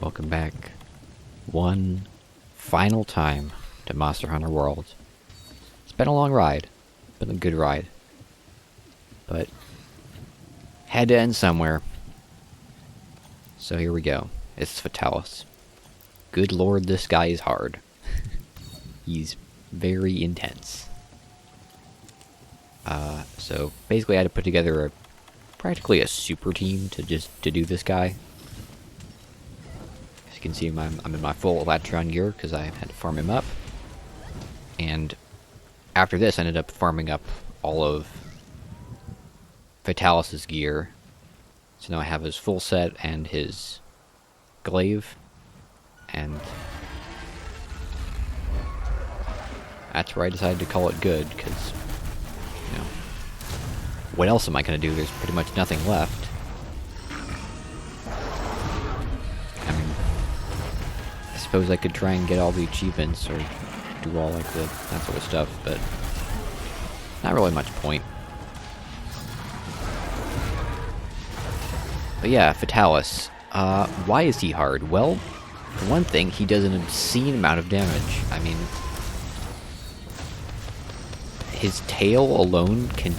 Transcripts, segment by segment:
welcome back one final time to Monster Hunter World. It's been a long ride, been a good ride, but had to end somewhere. So here we go. It's Fatalis. Good lord, this guy is hard. He's very intense. So basically I had to put together practically a super team to do this guy. As you can see, I'm in my full Electron gear because I had to farm him up. And after this, I ended up farming up all of Fatalis' gear. So now I have his full set and his glaive. And that's where I decided to call it good, because, you know, what else am I going to do? There's pretty much nothing left. I mean, I suppose I could try and get all the achievements, or do all, like, that sort of stuff, but not really much point. But yeah, Fatalis. Why is he hard? Well, for one thing, he does an obscene amount of damage. I mean, his tail alone can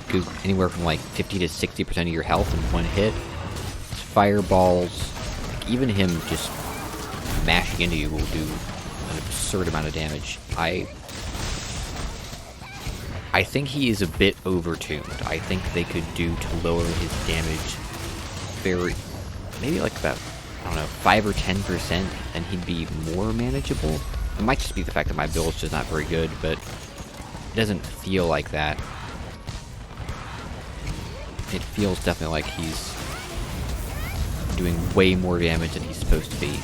go anywhere from like 50 to 60% of your health in one hit. His fireballs, like even him just mashing into you will do an absurd amount of damage. I think he is a bit overtuned. I think they could do to lower his damage maybe like about, I don't know, 5 or 10%, and he'd be more manageable. It might just be the fact that my build is just not very good, but it doesn't feel like that. It feels definitely like he's doing way more damage than he's supposed to be.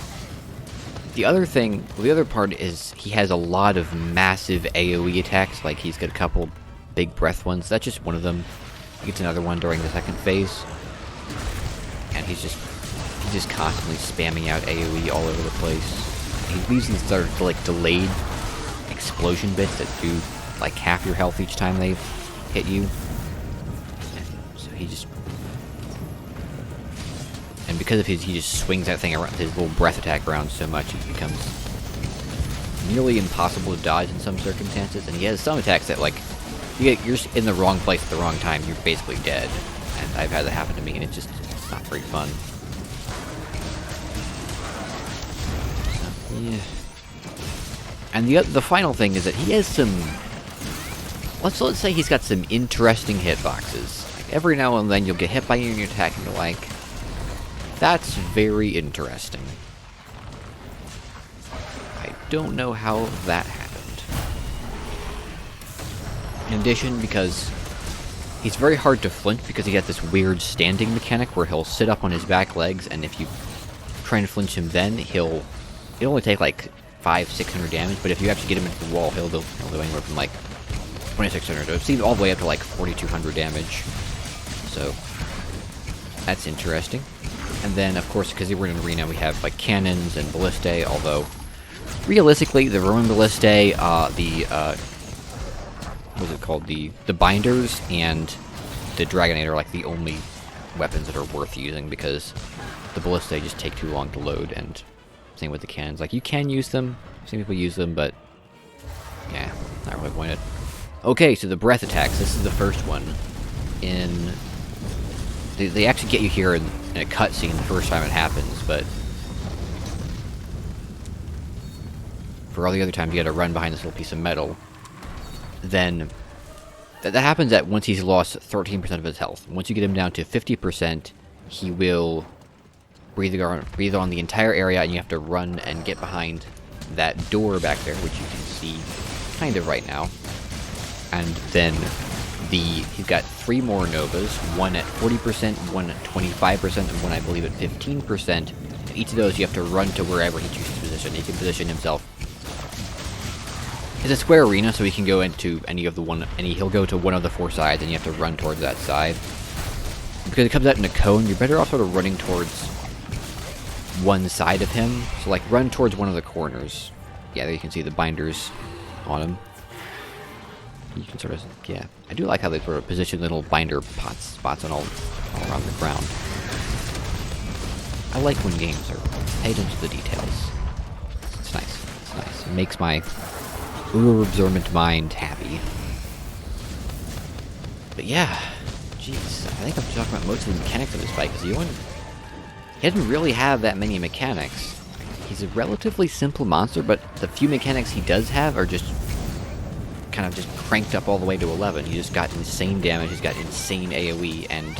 The other part is he has a lot of massive AoE attacks, like he's got a couple big breath ones. That's just one of them. He gets another one during the second phase. And he's just constantly spamming out AoE all over the place. He leaves these sort of like delayed explosion bits that do like half your health each time they hit you. And so and because of he just swings that thing around, his little breath attack around so much, it becomes nearly impossible to dodge in some circumstances. And he has some attacks that, like, you're just in the wrong place at the wrong time, you're basically dead. And I've had that happen to me, and it's not very fun. Yeah. And the final thing is that he has some, let's say he's got some interesting hitboxes. Like every now and then you'll get hit by an attack and you're like, that's very interesting. I don't know how that happened. In addition, because he's very hard to flinch because he has this weird standing mechanic where he'll sit up on his back legs, and if you try and flinch him then, it'll only take like 500-600 damage, but if you actually get him into the wall, he'll do anywhere from like 2600. I've seen all the way up to like 4200 damage. So that's interesting. And then, of course, because we're in an arena, we have like cannons and ballistae. Although, realistically, the Roman ballistae, what's it called? The binders and the dragonite are like the only weapons that are worth using, because the ballistae just take too long to load, and same with the cannons. Like, you can use them, some people use them, but yeah, not really pointed. Okay, so the breath attacks. This is the first one. They actually get you here in a cutscene the first time it happens, but for all the other times you gotta run behind this little piece of metal. Then that happens at once he's lost 13% of his health. Once you get him down to 50%, he will breathe on the entire area, and you have to run and get behind that door back there, which you can see kind of right now. And then he's got 3 more Novas, one at 40%, one at 25%, and one I believe at 15%. And each of those you have to run to wherever he chooses to position. He can position himself. It's a square arena, so he can go into he'll go to one of the 4 sides, and you have to run towards that side. Because it comes out in a cone, you're better off sort of running towards one side of him. So like run towards one of the corners. Yeah, there you can see the binders on him. You can sort of, yeah. I do like how they sort of position little binder spots on all around the ground. I like when games are paid into the details. It's nice. It's nice. It makes my uber-absorbent mind happy. But yeah, jeez, I think I'm talking about most of the mechanics of this fight, because he doesn't really have that many mechanics. He's a relatively simple monster, but the few mechanics he does have are just kind of just cranked up all the way to 11. He just got insane damage, he's got insane AoE, and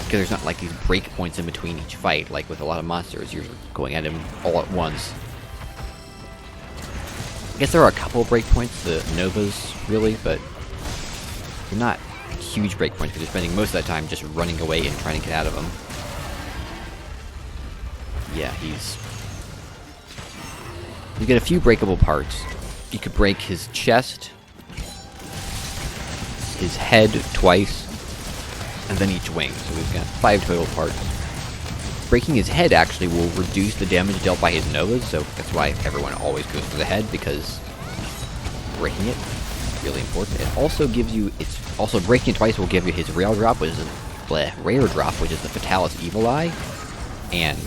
because there's not like these breakpoints in between each fight, like with a lot of monsters, you're going at him all at once. I guess there are a couple of breakpoints, the Novas, really, but they're not huge breakpoints because you're spending most of that time just running away and trying to get out of them. Yeah, you get a few breakable parts. You could break his chest, his head twice, and then each wing. So we've got 5 total parts. Breaking his head actually will reduce the damage dealt by his Novas, so that's why everyone always goes for the head, because breaking it is really important. It also gives you, breaking it twice will give you his rare drop, which is the Fatalis Evil Eye. And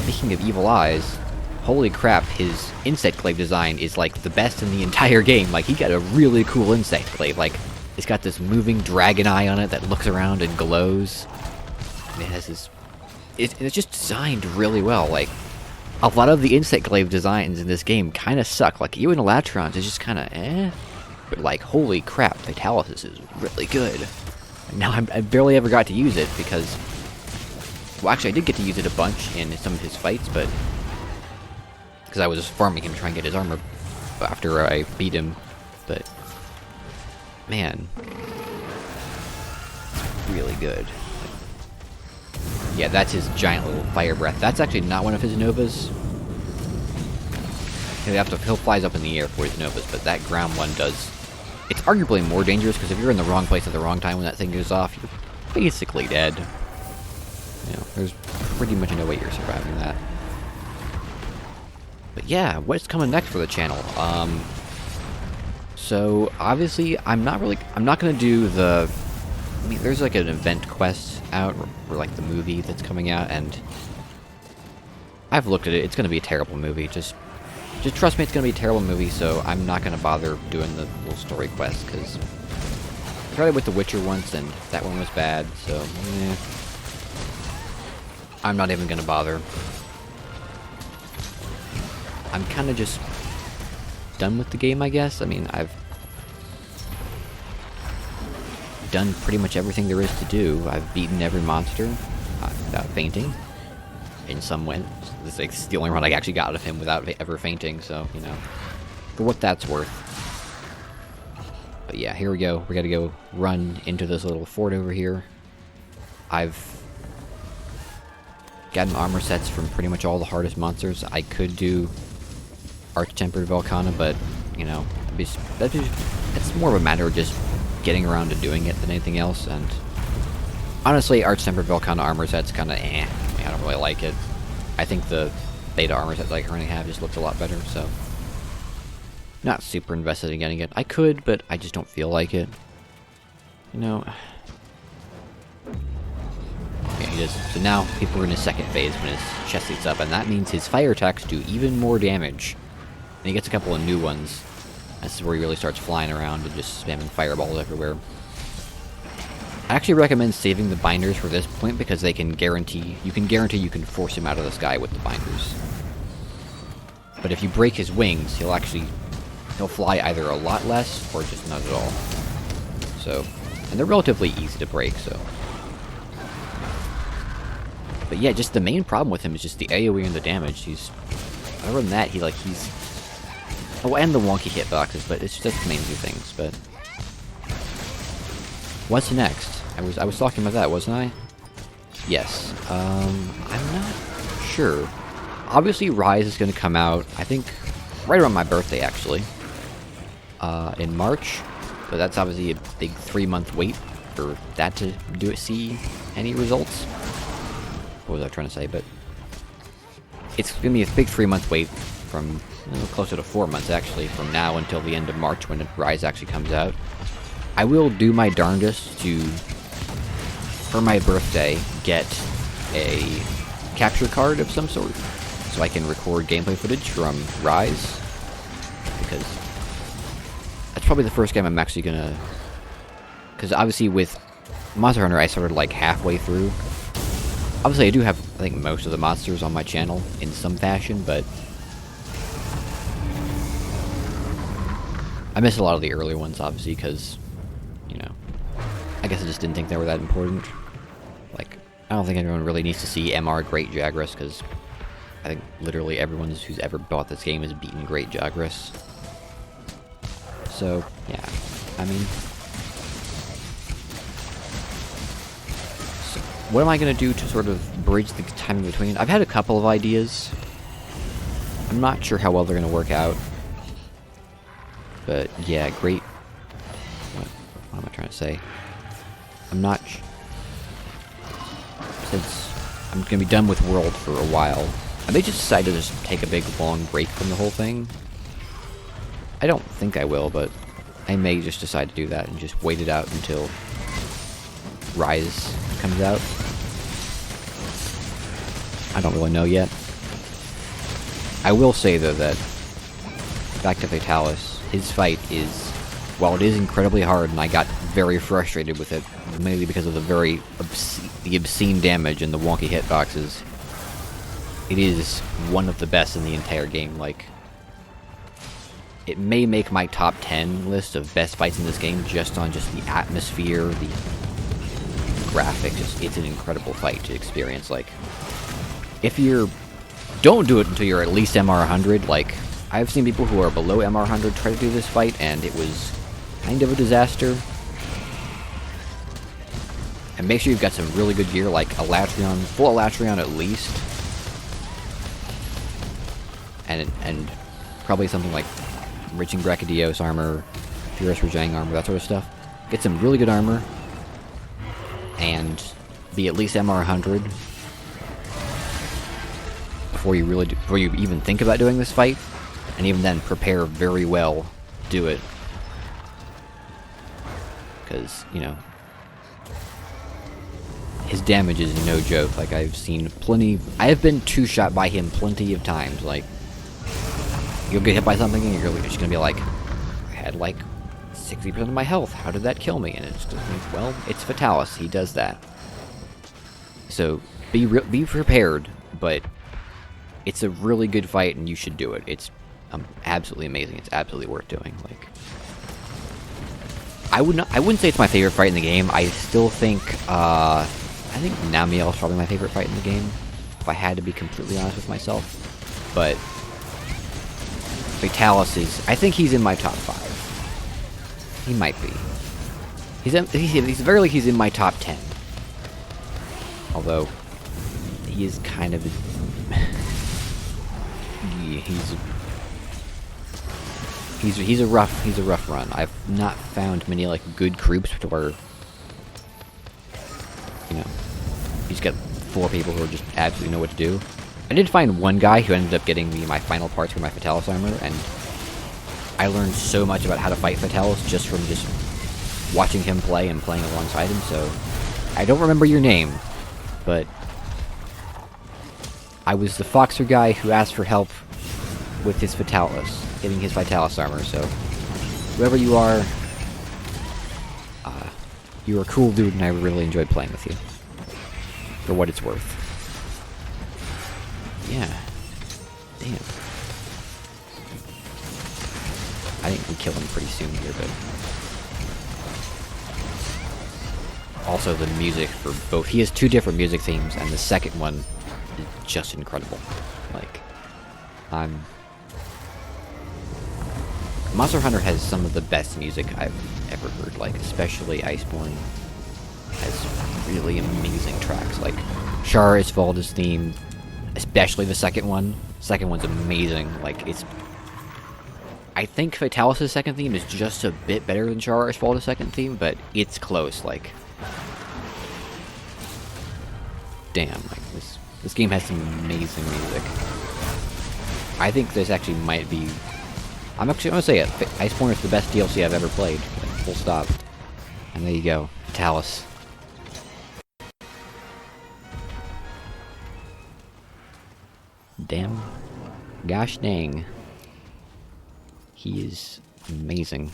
speaking of Evil Eyes, holy crap, his insect glaive design is like the best in the entire game. Like, he got a really cool insect glaive. Like, it's got this moving dragon eye on it that looks around and glows. And it has this... It's just designed really well. Like, a lot of the insect glaive designs in this game kind of suck. Like, even Elatron's is just kind of eh. But like, holy crap, Fatalis is really good. And now I barely ever got to use it because... Well, actually, I did get to use it a bunch in some of his fights, but... Because I was farming him to try and get his armor after I beat him. But... Man. It's really good. Yeah, that's his giant little fire breath. That's actually not one of his Novas. He'll flies up in the air for his Novas, but that ground one does... It's arguably more dangerous, because if you're in the wrong place at the wrong time when that thing goes off, you're basically dead. You know, there's pretty much no way you're surviving that. But yeah, what's coming next for the channel? So, obviously, I'm not gonna do the... I mean, there's like an event quest out, or like the movie that's coming out, and I've looked at it. It's gonna be a terrible movie. Just trust me, it's gonna be a terrible movie. So I'm not gonna bother doing the little story quest, because I tried it with The Witcher once, and that one was bad. So I'm not even gonna bother. I'm kind of just done with the game, I guess. I mean, I've done pretty much everything there is to do. I've beaten every monster without fainting. In some way, this is the only run I actually got out of him without ever fainting. So, you know, for what that's worth. But yeah, here we go. We got to go run into this little fort over here. I've gotten armor sets from pretty much all the hardest monsters. I could do Arch-Tempered Volcana, but you know, it's more of a matter of just getting around to doing it than anything else. And honestly, Arch-Tempered Volcana armor set's kind of eh. I don't really like it. I think the beta armor set that I currently have just looks a lot better, so not super invested in getting it. I could, but I just don't feel like it. You know. Yeah, he does. So now people are in his second phase when his chest heats up, and that means his fire attacks do even more damage. And he gets a couple of new ones. This is where he really starts flying around and just spamming fireballs everywhere. I actually recommend saving the binders for this point because they can guarantee you can force him out of the sky with the binders. But if you break his wings, he'll fly either a lot less or just not at all. So, and they're relatively easy to break, so. But yeah, just the main problem with him is just the AoE and the damage. Other than that, he's oh, and the wonky hitboxes, but it's just the main two things. But what's next? I was talking about that, wasn't I? Yes. I'm not sure. Obviously, Rise is going to come out, I think, right around my birthday, actually. In March. But that's obviously a big 3-month wait for that to see any results. What was I trying to say? But it's going to be a big 3-month wait from closer to 4 months, actually, from now until the end of March when Rise actually comes out. I will do my darndest to for my birthday, get a capture card of some sort, so I can record gameplay footage from Rise, because that's probably the first game I'm actually gonna... Because obviously with Monster Hunter I started like halfway through. Obviously I do have, I think, most of the monsters on my channel in some fashion, but I missed a lot of the early ones, obviously, because, you know, I guess I just didn't think they were that important. Like, I don't think anyone really needs to see MR Great Jagras, because I think literally everyone who's ever bought this game has beaten Great Jagras. So, yeah, I mean... So, what am I going to do to sort of bridge the time in between? I've had a couple of ideas. I'm not sure how well they're going to work out. But, yeah, great... What am I trying to say? I'm not... Since I'm going to be done with World for a while, I may just decide to just take a big, long break from the whole thing. I don't think I will, but I may just decide to do that and just wait it out until Rise comes out. I don't really know yet. I will say, though, that back to Fatalis, his fight is, while it is incredibly hard, and I got very frustrated with it, mainly because of the obscene damage and the wonky hitboxes, it is one of the best in the entire game. Like, it may make my top 10 list of best fights in this game just on just the atmosphere, the graphics. It's an incredible fight to experience. Like, if you're... Don't do it until you're at least MR 100. Like, I've seen people who are below MR 100 try to do this fight, and it was kind of a disaster. And make sure you've got some really good gear, like Elatrion, full Elatrion at least. And probably something like Raging Brachydios armor, Furious Rajang armor, that sort of stuff. Get some really good armor, and be at least MR 100 before you even think about doing this fight. And even then, prepare very well. Do it. Because, you know, his damage is no joke. Like, I've seen plenty... I have been two-shot by him plenty of times. Like, you'll get hit by something and you're just gonna be like, I had like 60% of my health. How did that kill me? And it's just like, well, it's Fatalis. He does that. So, be prepared, but it's a really good fight and you should do it. It's absolutely amazing. It's absolutely worth doing. Like, I wouldn't say it's my favorite fight in the game. I still think I think Namiel is probably my favorite fight in the game, if I had to be completely honest with myself. But Fatalis is, I think he's in my top 5. He might be. He's very like he's in my top 10. Although he is kind of he's a rough run. I've not found many like good groups where, you know, he's got 4 people who just absolutely know what to do. I did find one guy who ended up getting me my final parts for my Fatalis armor, and I learned so much about how to fight Fatalis just from just watching him play and playing alongside him. So I don't remember your name, but I was the Foxer guy who asked for help with his Fatalis, getting his Fatalis armor. So whoever you are, you're a cool dude, and I really enjoyed playing with you. For what it's worth. Yeah. Damn. I think we kill him pretty soon here, but... Also, the music for both... He has 2 different music themes, and the second one is just incredible. Like, Monster Hunter has some of the best music I've ever heard, like, especially Iceborne has really amazing tracks, like Shar Isvalda's theme, especially the second one. Second one's amazing. Like, it's... I think Fatalis' second theme is just a bit better than Shar Isvalda's second theme, but it's close, like... Damn, like, this game has some amazing music. I think this actually might be... I'm actually gonna say it. Iceborne is the best DLC I've ever played. Like, full stop. And there you go. Fatalis. Damn. Gosh dang. He is amazing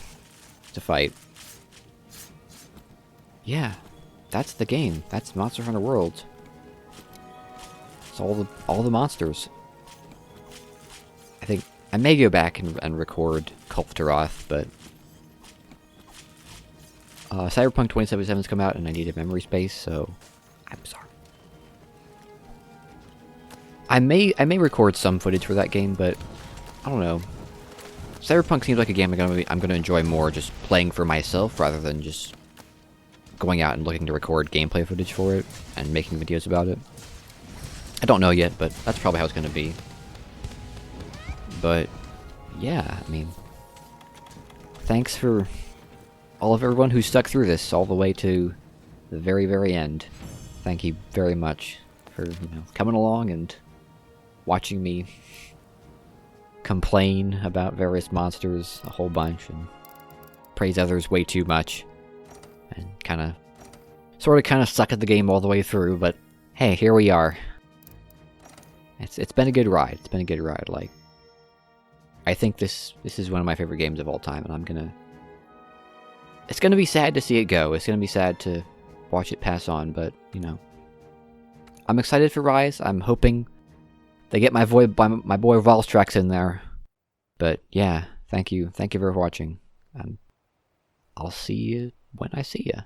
to fight. Yeah, that's the game. That's Monster Hunter World. It's all the monsters. I think I may go back and record Kulftaroth, but Cyberpunk 2077's come out and I need a memory space, so I'm sorry. I may record some footage for that game, but I don't know. Cyberpunk seems like a game I'm gonna enjoy more just playing for myself rather than just going out and looking to record gameplay footage for it and making videos about it. I don't know yet, but that's probably how it's gonna be. But yeah, I mean, thanks for all of everyone who stuck through this all the way to the very, very end. Thank you very much for, coming along and watching me complain about various monsters a whole bunch and praise others way too much and kind of suck at the game all the way through, but hey, here we are. It's been a good ride. It's been a good ride. Like, I think this is one of my favorite games of all time, and it's gonna be sad to see it go. It's gonna be sad to watch it pass on, but I'm excited for Rise. I'm hoping they get my boy Valstrax in there. But yeah, thank you for watching. I'll see you when I see you.